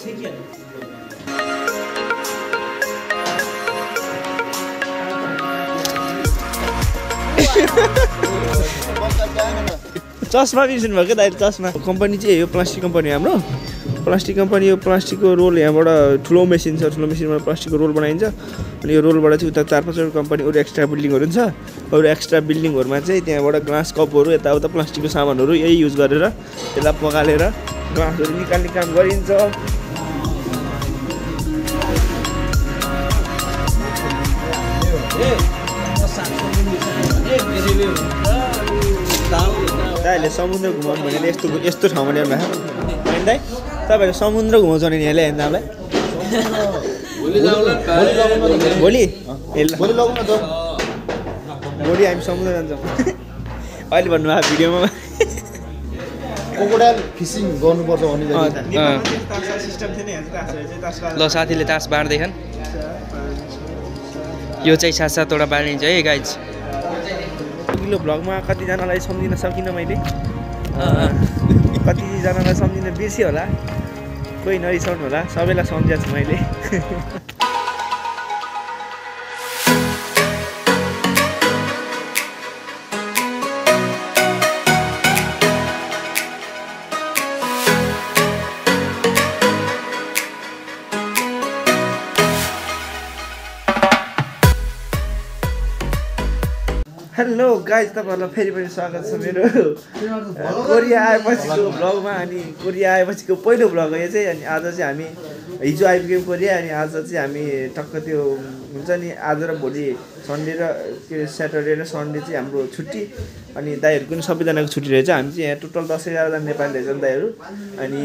चस्मा बिर्सिनु भयो क्या दाइले चस्मा कम्पनी चाहिँ यो प्लास्टिक कम्पनी हाम्रो प्लास्टिक कम्पनी यो प्लास्टिकको रोल यहाँबाट ठुलो मेसिन छ ठुलो मेसिनमा प्लास्टिकको रोल बनाइन्छ अनि यो रोलबाट चाहिँ उता 4-5 कम्पनी अरू एक्स्ट्रा बिल्डिङहरू छ अरू एक्स्ट्रा बिल्डिङहरूमा चाहिँ त्यहाँबाट ग्लास कपहरू यताउता प्लास्टिकको सामानहरू यही युज गरेर त्यसलाई पगालेर ग्लासहरू निकाल्ने काम गरिन्छ दाइले समुद्र घुमाउनु भने यस्तो ठाउँमा ल्याउनु भएको होइन दाइ तपाईँहरूले समुद्र घुमाउँछ नि यहाँ ल्यायो हामीलाई भोलि भोलि हामी समुद्र जान्छौँ अहिले भन्नुभएको भिडियोमा क्रोकोडाइल फिसिङ गर्नुपर्छ भने ल साथीले तास बाँड्दैछन् यो चाहिँ 7-7वटा बाँडिन्छ है गाइज अघिल्लो भ्लगमा कतिजनालाई सम्झिन सकिनँ मैले कतिजनालाई सम्झिन बिर्सियो होला कोही नरिसाउनु होला सबैलाई सम्झाएको छु मैले हेलो गाइज तपाईँहरूलाई फेरि पनि स्वागत छ मेरो कोरिया आएपछिको भ्लगमा अनि कोरिया आएपछिको पहिलो भ्लग हो यो चाहिँ अनि आज चाहिँ हामी हिजो आइपुग्यौँ कोरिया अनि आज चाहिँ हामी टक्क त्यो हुन्छ नि आज र भोलि सन्डे र के स्याटरडे र सन्डे चाहिँ हाम्रो छुट्टी अनि दाइहरूको पनि सबैजनाको छुट्टी रहेछ हामी चाहिँ यहाँ टोटल 10-11जना नेपाली रहेछन् दाइहरू अनि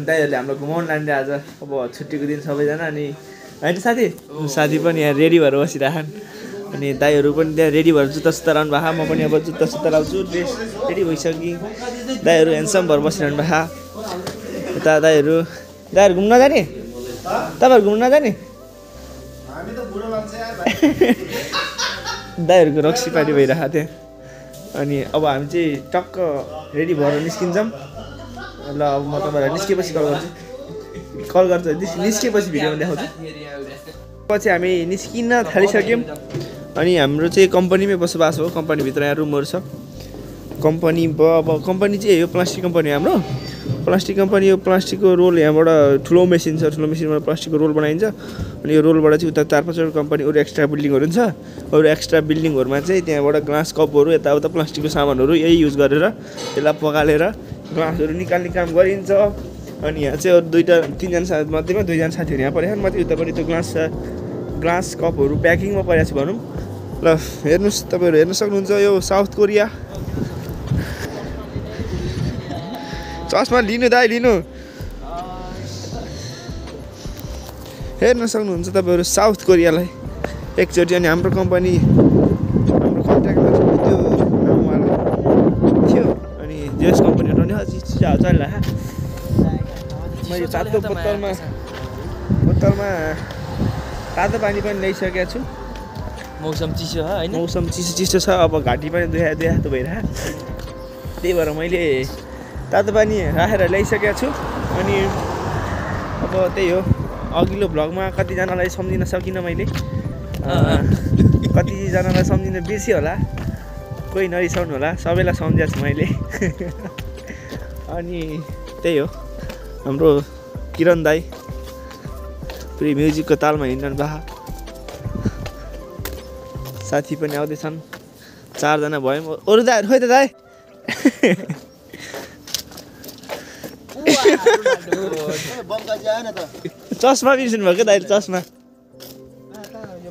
दाइहरूले हाम्रो घुमाउनु लाने आज अब छुट्टीको दिन सबैजना अनि होइन साथी पनि यहाँ रेडी भएर बसिरहेछन् अनि दाइहरू पनि त्यहाँ रेडी भएर जुत्ता सुत्ता लाउनु भएको म पनि अब जुत्ता सुत्ता लाउँछु ड्रेस रेडी भइसक्यो दाइहरू ह्यान्डसम भएर बसिरहनु भएको यता दाइहरू घुम्न जाने तपाईँहरू घुम्न जाने दाइहरूको रक्सी पार्टी भइरहेको थियो अनि अब हामी चाहिँ टक्क रेडी भएर निस्किन्छौँ ल अब म तपाईँहरूलाई निस्केपछि कल गर्छु निस्केपछि भिडियोमा देखाउँछु पछि हामी निस्किन थालिसक्यौँ अनि हाम्रो चाहिँ कम्पनीमै बसोबास हो कम्पनीभित्र यहाँ रुमहरू छ कम्पनी अब कम्पनी चाहिँ यो प्लास्टिक कम्पनी हाम्रो प्लास्टिक कम्पनी यो प्लास्टिकको रोल यहाँबाट ठुलो मेसिन छ ठुलो मेसिनमा प्लास्टिकको रोल बनाइन्छ अनि यो रोलबाट चाहिँ उता 4-5 कम्पनी अरू एक्स्ट्रा बिल्डिङहरू छ अरू एक्स्ट्रा बिल्डिङहरूमा चाहिँ त्यहाँबाट ग्लास कपहरू यताउता प्लास्टिकको सामानहरू यही युज गरेर त्यसलाई पगालेर ग्लासहरू निकाल्ने काम गरिन्छ अनि यहाँ चाहिँ अरू 2-3जना मध्येमा 2जना साथीहरू यहाँ परेछन् म चाहिँ उतापट्टि त्यो ग्लास कपहरू प्याकिङमा परेको छु भनौँ ल हेर्नुहोस् तपाईँहरू हेर्न सक्नुहुन्छ यो साउथ कोरिया चस्मा लिनु दाइ लिनु हेर्न सक्नुहुन्छ तपाईँहरू साउथ कोरियालाई एकचोटि अनि हाम्रो कम्पनी हाम्रो कन्ट्याक्टमा चाहिँ त्यो थियो अनि जेएस कम्पनी पनि चलिरहेको मैले तातो बोतलमा तातो पानी पनि ल्याइसकेको छु मौसम चिसो हो हैन मौसम चिसो छ अब घाँटी पनि दुखा त भइरहेको त्यही भएर मैले तातो पानी राखेर ल्याइसकेको छु अनि अब त्यही हो अघिल्लो भ्लगमा कतिजनालाई सम्झिन सकिनँ मैले कतिजनालाई सम्झिन बिर्सियो होला कोही नरिसाउनु होला सबैलाई सम्झाएको छु मैले अनि त्यही हो हाम्रो किरण दाई पुरै म्युजिकको तालमा हिँड्नु भएको साथी पनि आउँदैछन् 4जना भयौँ अरू दाइहरू खोइ त दाइ चस्मा बिर्सिनु भयो क्या दाइले चस्मा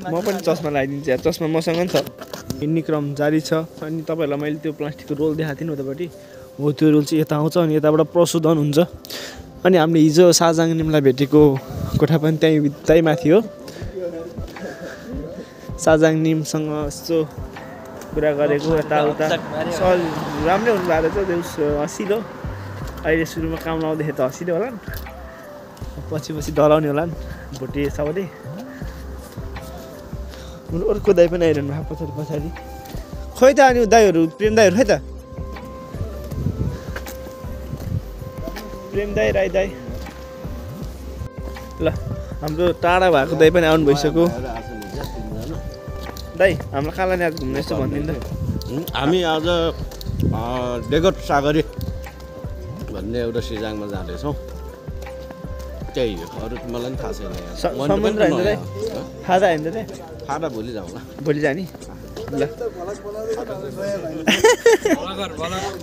म पनि चस्मा लगाइदिन्छु यार चस्मा मसँग पनि छ हिँड्ने क्रम जारी छ अनि तपाईँहरूलाई मैले त्यो प्लास्टिकको रोल देखाएको थिएँ नि उतापट्टि हो त्यो रोल चाहिँ यता आउँछ अनि यताबाट प्रशोधन हुन्छ अनि हामीले हिजो साजाङ निमलाई भेटेको कोठा पनि त्यहीँ माथि हो साजाङ निमसँग यस्तो कुरा गरेको यताउता सल राम्रै हुनुभएको रहेछ त्यो हँसिलो अहिले सुरुमा काम लाउँदाखेरि त हँसिलो होला नि पछि डराउने होला नि भोटे सबैले अर्को दाइ पनि आइरहनु भएको पछाडि खोइ त अनि दाइहरू प्रेम दाइहरू खोइ त प्रेम दाइ राई दाई ल हाम्रो टाढा भएको दाइ पनि आउनु भइसक्यो दाइ हाम्रो कालानी आज घुम्ने यस्तो भनिदिनु त हामी आज डेगट सागरी भन्ने एउटा सिजाङमा जाँदैछौँ त्यही हो अरू त मलाई पनि थाहा छैन समुद्र होइन दाइ खाजा होइन दाइ फाटा भोलि जाउँला भोलि जाने ल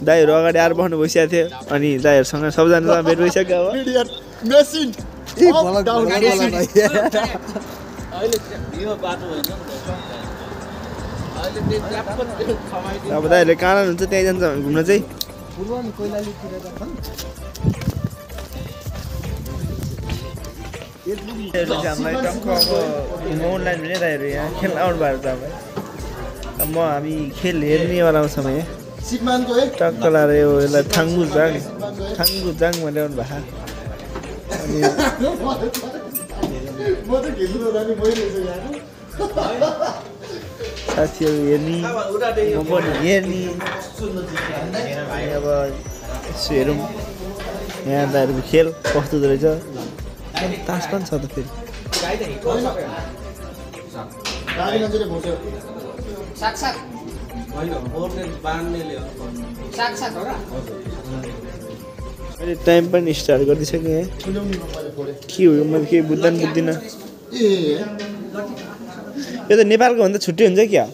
दाइहरू अगाडि आएर बस्नु भइसकेको थियो अनि दाइहरूसँग सबजना भेट भइसक्यो अब दाइहरूले कहाँ हुन्छ त्यहीँ जान्छ घुम्न चाहिँ हामीलाई टक्क अब घुमाउनु लाइन भने दाइहरू यहाँ खेल्न आउनु भएको छ अब हामी खेल हेर्नेवालामा समय टक्क लाएर यो यसलाई थाङ्गुजाङ भनेर आउनु भएको अनि साथीहरू हेर्ने म पनि हेर्ने अब यसो हेरौँ यहाँ दाइहरूको खेल कस्तो रहेछ तास पनि छ त फेरि अहिले टाइम पनि स्टार्ट गरिदिइसकेँ यहाँ के हो मैले केही बुझ्दिनँ यो त नेपालको भन्दा छुट्टै हुन्छ क्या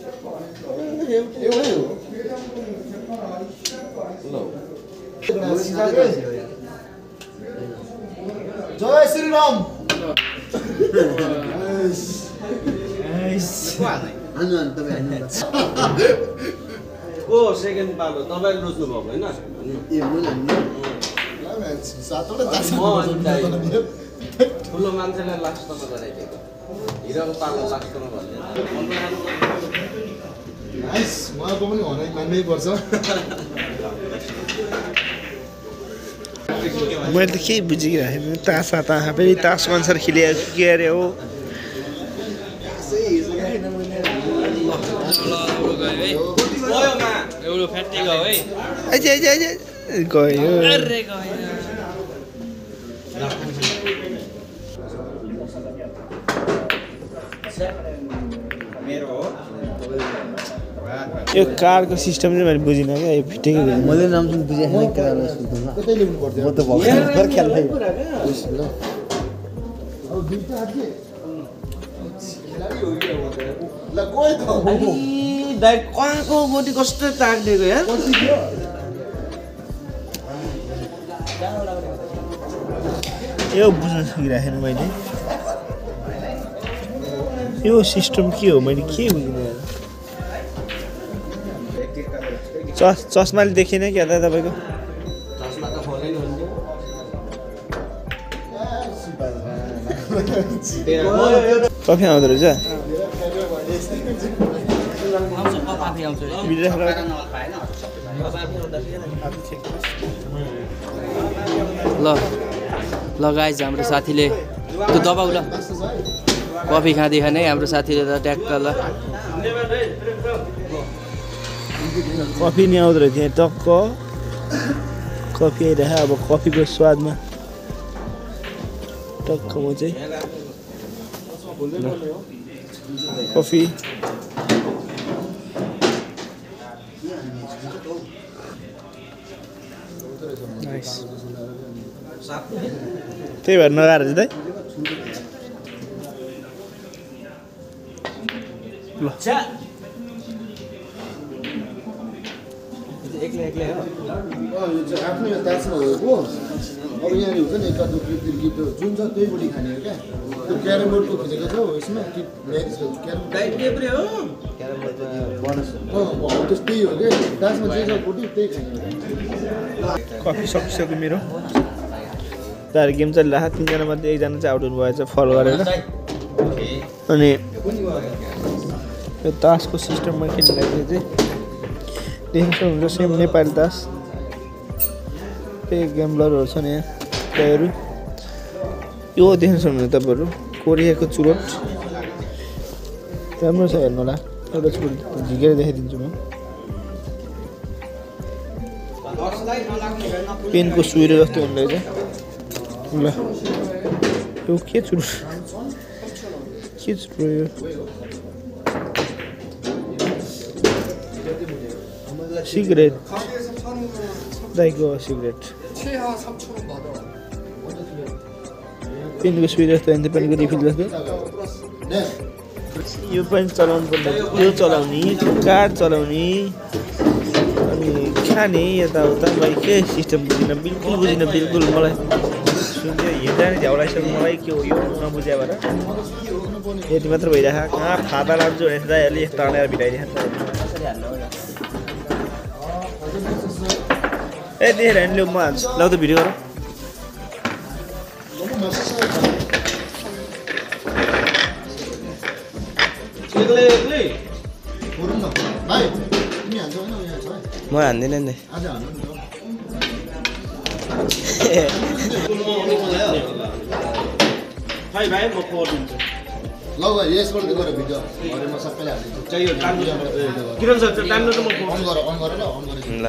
जय श्री राम को सेकेन्ड पालो तपाईले रोज्नु भएको हैन ठुलो मान्छेलाई लास्टमा गराइदिएको हिरोको पालो लास्टमा भन्ने नाइस उहाँको पनि हराइ मान्नै पर्छ मैले त केही बुझिरहेको तासा फेरि तासको अनुसार खेलिरहेको के अरे हो गयो यो कारको सिस्टम चाहिँ मैले बुझिनँ क्या यो फिटिङ मैले नाम चाहिँ बुझेको छैन कतै ल्याउनु पर्थ्यो म त भर्खर खेल्दै ल गयो त दाइ कहाँको गोटी कस्तो ताक्दिएको यार यो बुझ्न सकिरहेको मैले यो सिस्टम के हो मैले के बुझिनँ चस्माले देखिनँ क्या त तपाईँको कफी आउँदो रहेछ ल गाइज हाम्रो साथीले त्यो दबाउ ल कफी खाँदै हाम्रो साथीले त ट्याक्क ल कफी नि आउँदो रहेछ यहाँ टक्क कफी आइरह अब कफीको स्वादमा टक्क म चाहिँ कफी त्यही भएर नगाएर चाहिँ ल एक्लै हो यो चाहिँ आफ्नो यो तासमा भएको अब यहाँ हुन्छ नि एकादो गीत जुन छ त्यही बोडी खाने हो क्या त्यो क्यारम बोर्डको खिचेको छ यसमा त्यस्तै हो क्या तासमा जे छ बोडी त्यही खाने हो कफी सकिसक्यो मेरो दाइहरू गेम चलिरहेको तिनजना मध्ये एकजना चाहिँ आउट हुनुभएछ फल गरेर अनि यो तासको सिस्टममा खेलिरहेको चाहिँ देख्न सक्नुहुन्छ सेम नेपाली तास त्यही गेम्बलरहरू छन् यहाँ त्यहीहरू यो देख्न सक्नुहुन्छ तपाईँहरू कोरियाको चुरोट राम्रो छ हेर्नु होला एउटा चुरोट झिकेर देखाइदिन्छु म पेनको सुइरो जस्तो हुँदैछ ल यो के चुरो यो सिगरेट दाइको सिगरेट पेनको सुई जस्तो होइन पेनको रिफिल जस्तो यो पनि चलाउनु पर्ने यो चलाउने कार्ड चलाउने अनि खाने यताउता भाइ के सिस्टम बुझिनँ बिल्कुल मलाई सुन्दै हिँड्दा नि झ्याउ लागिसक्यो मलाई के हो यो नबुझ्या भएर यति मात्र भइरहेको कहाँ फाटा लान्छु भने दाइहरूले तानेर भिडाइरहेको ए देखेर नि लु म हाल्छु ल त भिडियो गर म हान्दिनँ नि ल यसबाट गएर भिडियो म सबैले ल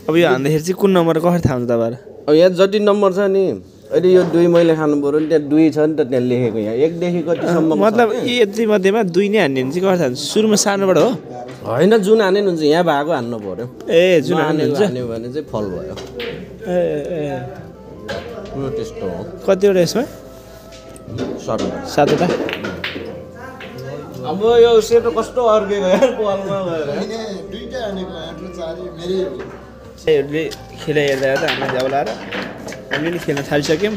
अब यो हान्दाखेरि चाहिँ कुन नम्बर कसरी थाहा हुन्छ तपाईँहरू अब यहाँ जति नम्बर छ नि अहिले यो 2 मैले खानु पर्यो नि त्यहाँ 2 छ नि त त्यहाँ लेखेको यहाँ 1 देखि कतिसम्म मतलब यति मध्येमा 2 नै हान्ने भने चाहिँ कसरी थाहा हुन्छ सुरुमा सानोबाट हो होइन जुन हाने हुन्छ यहाँ भएको हान्नु पर्यो ए जुन हान्नुहुन्छ हान्यो भने चाहिँ फल भयो ए त्यस्तो हो कतिवटा यसमा 7वटा अब यो सेतो कस्तो अर्केको यार पालमा गएर दुईटा हानेको आठो चारी मेरै हरूले खेला हेर्दा त हामीले झ्याउ लाएर हामीले नि खेल्न थालिसक्यौँ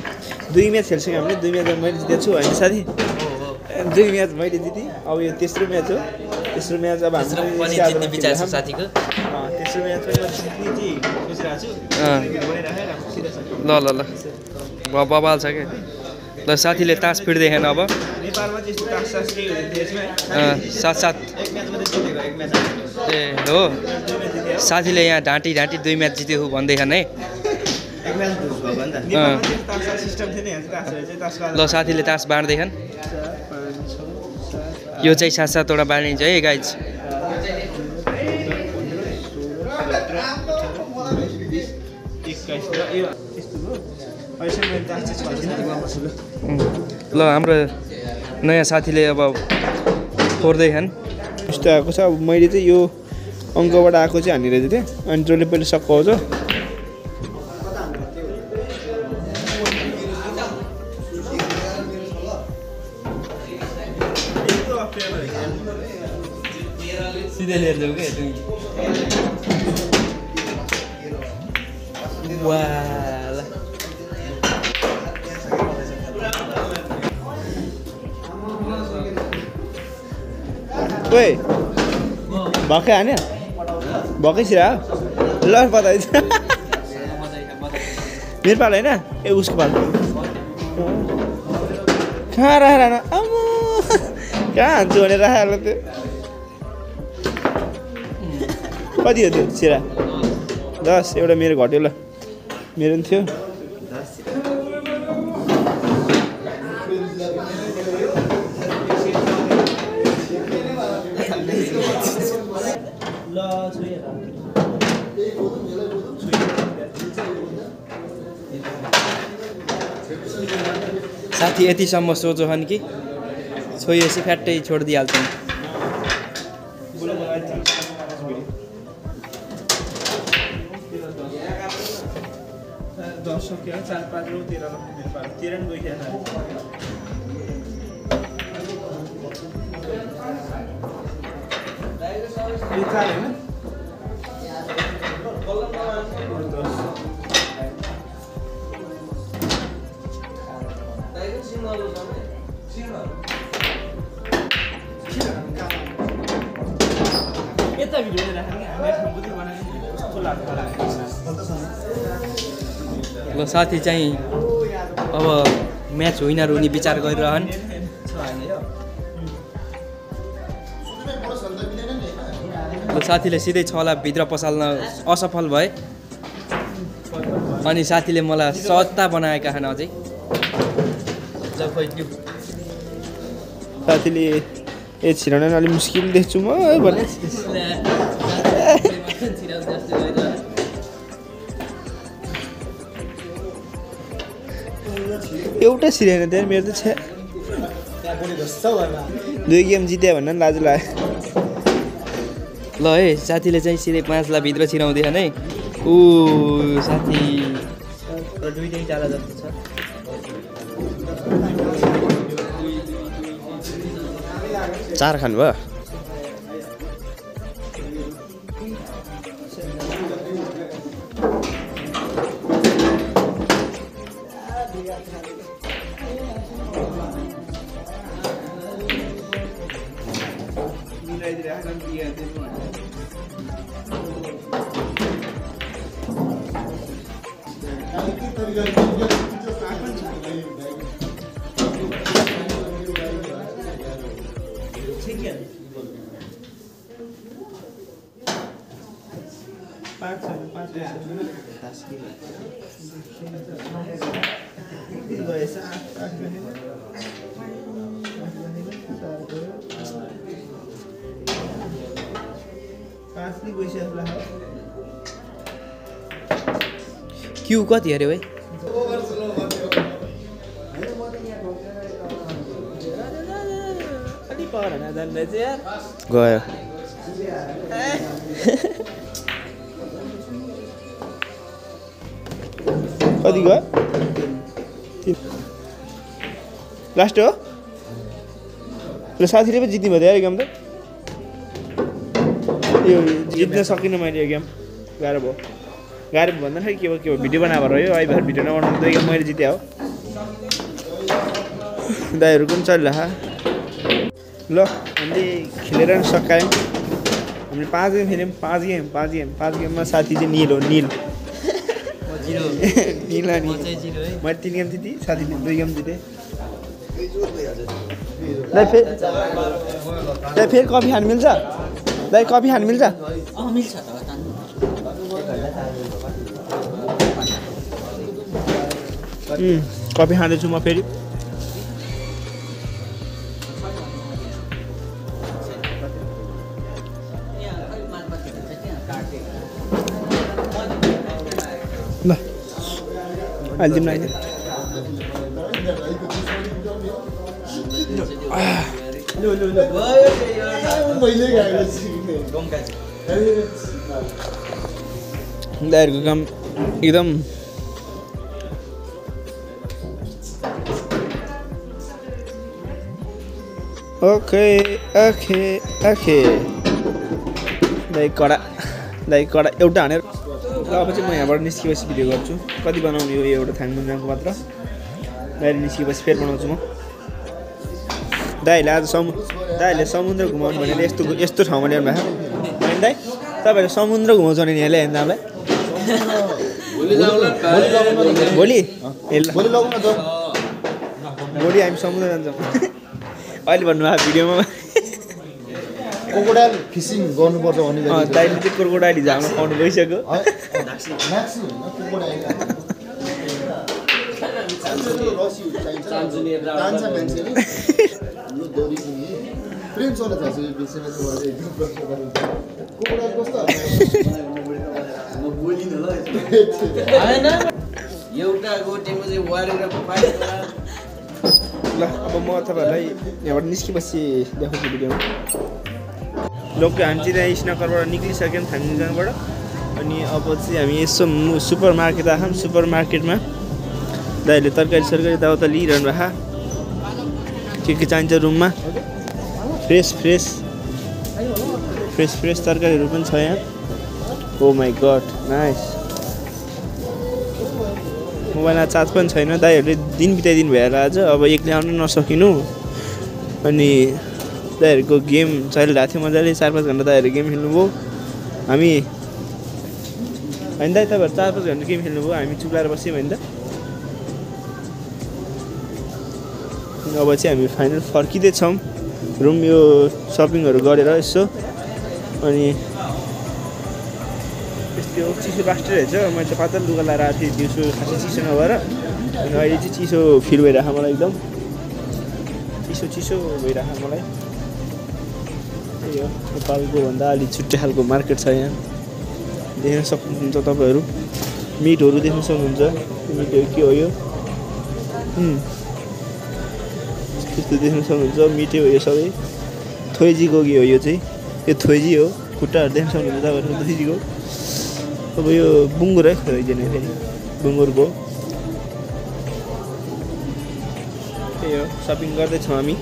2 म्याच खेलिसक्यौँ हामीले 2 म्याच मैले जितेको छु होइन साथी 2 म्याच मैले जितेँ अब यो तेस्रो म्याच हो तेस्रो म्याच अब तेस्रो पनि जित्ने विचार छ साथीको तेस्रो म्याच पनि ल ल ल बबाल छ के ल साथीले तास फिर्दैखेन अब नेपालमा त्यस्तो तास केही हुँदैन त्यसमा साथ ए हो साथीले यहाँ ढाँटी 2 म्याच जित्यो भन्दैछन् है ल साथीले तास बाँड्दैछन् यो चाहिँ 7-7वटा बाँडिन्छ है गाइज ल हाम्रो नयाँ साथीले अब फोर्दैछन् यस्तो आएको छ अब मैले चाहिँ यो अङ्कबाट आएको चाहिँ हानेर जितेँ अनि जसले पहिले सक्को आउँछ सिधै लिएर जाऊ के वाला ओए भकै हान्यो भकै सिरा ल बताइदिन्छ मेरो पालो होइन ए उसको पालो कहाँ राखेर हान आम्मा कहाँ हान्छु भनेर राखेर त्यो कति हो त्यो सिरा 10 एउटा मेरो घट्यो ल मेरो पनि थियो साथी यतिसम्म सोचो हन् कि छोएपछि फ्याट्टै छोडिदिइहाल्छन् ल साथी चाहिँ अब म्याच विनर हुने विचार गरिरहन् ल साथीले सिधै 6 लाख भित्र पसाल्न असफल भए अनि साथीले मलाई सत्ता बनाएका छन् अझै साथीले ए छिराउन अलिक मुस्किल देख्छु म भने एउटा सिरेन त्यहाँ मेरो त छ 2 गेम जित्यो भन्दा पनि लाज लाग्यो ल है साथीले चाहिँ सिधै 5 लाख भित्र छिराउँदै खाने ऊ साथी र 2 चाला जस्तो छ चार खानु भयो क्यू कति अरे भाइ गयो कति गयो लास्ट हो ल साथीले पो जित्नु भयो यो गेम त यो जित्न सकिनँ मैले यो गेम गाह्रो भयो भन्दा खै के भयो भिडियो बनाएको रह्यो अहिले भएर भिडियो नबनाउनु 2 गेम मैले जितेँ हो दाइहरूको पनि चलिरह ल हामीले खेलेर पनि सकायौँ हामीले 5 गेम खेल्यौँ 5 गेममा साथी चाहिँ निल हो निल निल अनि मैले 3 गेम जितेँ साथीले 2 गेम जितेँ दाइ फेरि कफी खानु मिल्छ दाइ कफी खानु मिल्छ मिल्छ कफी खाँदैछु म फेरि ल अहिले तिमीलाई दाइहरूको काम एकदम ओके दाइ कडा एउटा हानेर ल अब चाहिँ म यहाँबाट निस्किएपछि भिडियो गर्छु कति बनाउने हो एउटा थाङमुन्जाङको मात्र बाहिर निस्किएपछि फेरि बनाउँछु म दाइहरूले आज दाइहरूले समुद्र घुमाउनु भनेर यस्तो ठाउँमा ल्याउनु भएको होइन दाइ तपाईँहरूले समुद्र घुमाउँछ भने यहाँ ल्यायो भने तपाईँलाई भोलि हामी समुद्र जान्छौँ अहिले भन्नुभएको भिडियोमा क्रोकोडाइल फिसिङ गर्नुपर्छ भने दाइले चाहिँ क्रोकोडाइल हिजो हाम्रो पाउनु गइसक्यो एउटा गोटेमा चाहिँ वारेर ल अब म तपाईँहरूलाई यहाँबाट निस्केपछि देखाउँछु भिडियोमा लोक हामी चाहिँ त्यहाँ स्नकरबाट निक्लिसक्यौँ थाङमुन्जाङबाट अनि अब चाहिँ हामी यसो सुपर मार्केट आएछौँ सुपर मार्केटमा दाइहरूले तरकारी सरकारी यताउता लिइरहनु भएको के चाहिन्छ रुममा फ्रेस तरकारीहरू पनि छ यहाँ ओ माई गड नाइस मोबाइलमा चार्ज पनि छैन दाइहरूले दिन बिताइदिनु भएर आज अब एक्लै आउनु नसकिनु अनि दाइहरूको गेम चलिरहेको थियो मजाले 4-5 घन्टा दाइहरू गेम खेल्नुभयो हामी होइन दाइ तपाईँहरू 4-5 घन्टा गेम खेल्नुभयो हामी चुप्लाएर बस्यौँ होइन त अब चाहिँ हामी फाइनल फर्किँदैछौँ रुम यो सपिङहरू गरेर यसो अनि त्यो चिसो लास्टर रहेछ मैले चाहिँ पातल लुगा लगाएर आएको थिएँ दिउँसो खासै चिसो नभएर अनि अहिले चाहिँ चिसो फिल भइरहेको मलाई एकदम चिसो भइरहेको मलाई त्यही हो नेपालको भन्दा अलि छुट्टै खालको मार्केट छ यहाँ देख्न सक्नुहुन्छ तपाईँहरू मिटहरू देख्न सक्नुहुन्छ मिटहरू के हो यो यस्तो देख्न सक्नुहुन्छ मिठो हो यो सबै थोइजी गोगी हो यो चाहिँ यो थोइजी हो खुट्टाहरू देख्न सक्नुहुन्छ तपाईँहरू थोइजीको अब यो बुङ्गुर है खोइदिने फेरि बुङ्गुरको त्यही हो सपिङ गर्दैछौँ हामी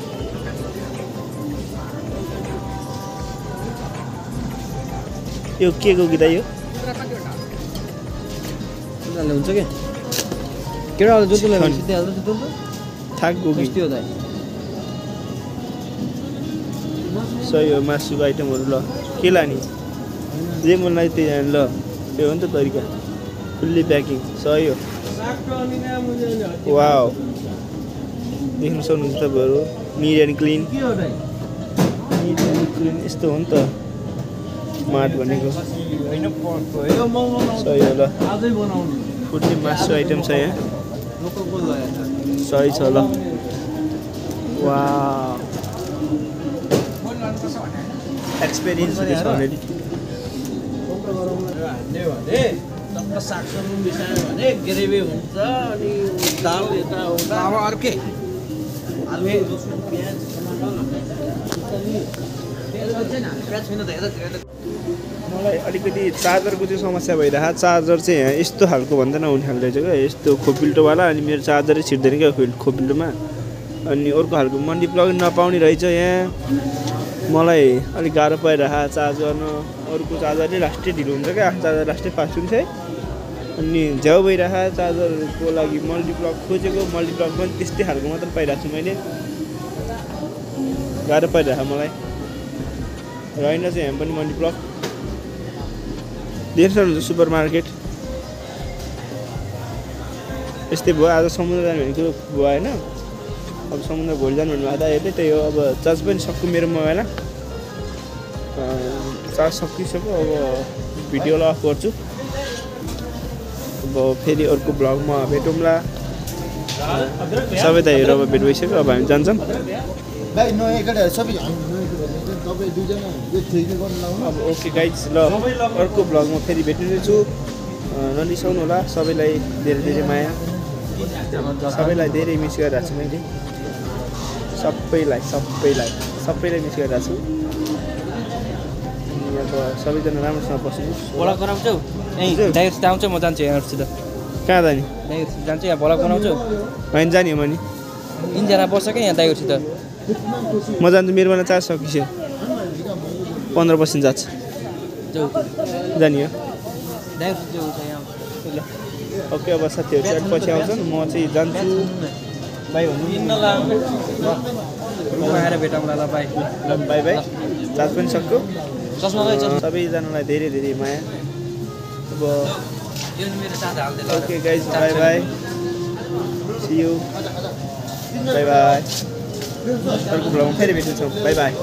यो के गोगी दाइ यो हुन्छ क्या केटाहरू जोत्नुलाई सिधै हाल्छ जोत्नु थाक गोगी त्यो दाइ सही हो मासुको आइटमहरू ल के लाने जे मन लाग्यो त्यही जाने ल त्यो हो नि त तरिका फुल्ली प्याकिङ सही हो वाउ देख्न सक्नुहुन्छ तपाईँहरू निट एन्ड क्लिन यस्तो हो नि त मार्ट भनेको सही हो ल फुल्ली मासु आइटम छ यहाँ सही छ ल वाउ एक्सपिरियन्स हुँदैछ अलरेडी सागसब्जी मिसायो भने ग्रेभी हुन्छ अनि दाल यता अब अर्कै आलु लसुन प्याज मलाई अलिकति चार्जरको चाहिँ समस्या भइरहेको चार्जर चाहिँ यहाँ यस्तो खालको भन्दा नहुने खालको रहेछ क्या यस्तो खोपिल्टोवाला अनि मेरो चार्जरै छिर्दैन क्या खोपिल्टोमा अनि अर्को खालको मन्डी प्लग नपाउने रहेछ यहाँ मलाई अलिक गाह्रो परिरहेको चार्ज गर्न अरूको चार्जरले लास्टै ढिलो हुन्छ क्या आफ्नो चार्जर लास्टै फास्ट हुन्छ अनि झ्याउ भइरहेको चार्जरको लागि मल्टिप्लग खोजेको मल्टिप्लग पनि त्यस्तै खालको मात्र पाइरहेको छु मैले गाह्रो परिरहेको मलाई रहेन चाहिँ यहाँ पनि मल्टिप्लग देख्न सक्नुहुन्छ सुपर मार्केट यस्तै भयो आज समुद्र जानु भनेको भयो होइन अब समुद्र भोलि जानु भन्नु आधा हेर्दै त्यही हो अब चार्ज पनि सक्यो मेरो मोबाइलमा चार्ज सकिसक्यो अब भिडियोलाई अफ गर्छु अब फेरि अर्को ब्लगमा भेटौँला सबै त हेर अब भेट भइसक्यो अब हामी जान्छौँ भाइ नयाँ केटाहरू सबै तपाईँ दुईजना यो थ्री गर्नु लाउनु अब ओके गाइज ल अर्को ब्लगमा फेरि भेट्नेछु नरिसाउनु होला सबैलाई धेरै धेरै माया सबैलाई धेरै मिस गरिरहेको छु मैले सबैलाई मिस गरिरहेको छु अनि अब सबैजना राम्रोसँग बस्नुहोस् भोला बनाउँछौ ए दाइहरुसित आउँछ म जान्छु यहाँहरुसित कहाँ जाने दाइहरुसित जान्छु यहाँ भोला बनाउँछौ होइन जाने हो भने तिनजना बस्छ क्या यहाँ दाइहरुसित म जान्छु मेरोमा चार्ज सकिसक्यो 15% जान्छ जाऊ जाने हो दाइहरुसित जाऊ यहाँ ल ओके अब साथीहरू चाहिँ पछि आउँछन् म चाहिँ जान्छु बाई भन्नु रुममा आएर भेटौँला ल बाई ल बाई बाई चार्ज पनि सक्यो चस्मा गयो चस्मा सबैजनालाई धेरै धेरै माया अब यो मेरो साथ हाल्दै ल okay guys bye bye see you bye bye अर्को ब्लगमा फेरि भेट्नेछौँ बाई बाई